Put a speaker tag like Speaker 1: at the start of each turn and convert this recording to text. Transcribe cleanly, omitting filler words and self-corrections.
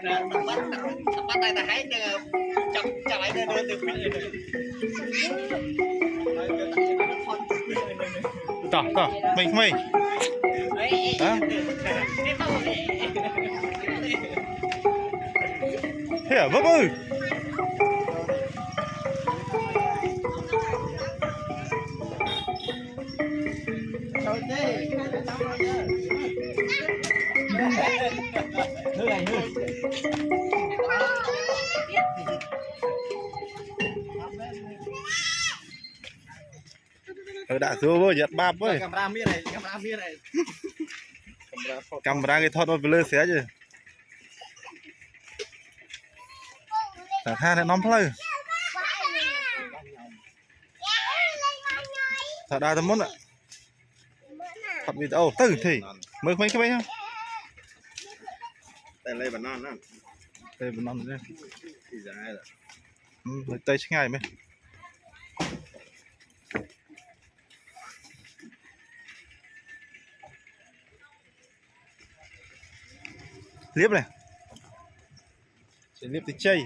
Speaker 1: bắt tay ta hái chọc chọc ấy đưa từ phía
Speaker 2: tỏ tỏ mình đó thế à vấp ơi đã xuống vô giật bạp ơi
Speaker 1: camera mía này
Speaker 2: camera cái thoát over xé chứ cả tha này nóng plei thật đa tao muốn ạ thật bị đâu từ thì mới mấy cái mấy không
Speaker 1: đây lấy bản non đó
Speaker 2: đây vẫn non đấy
Speaker 1: thì dài rồi
Speaker 2: tây ngày mấy liếp này liếp thì chay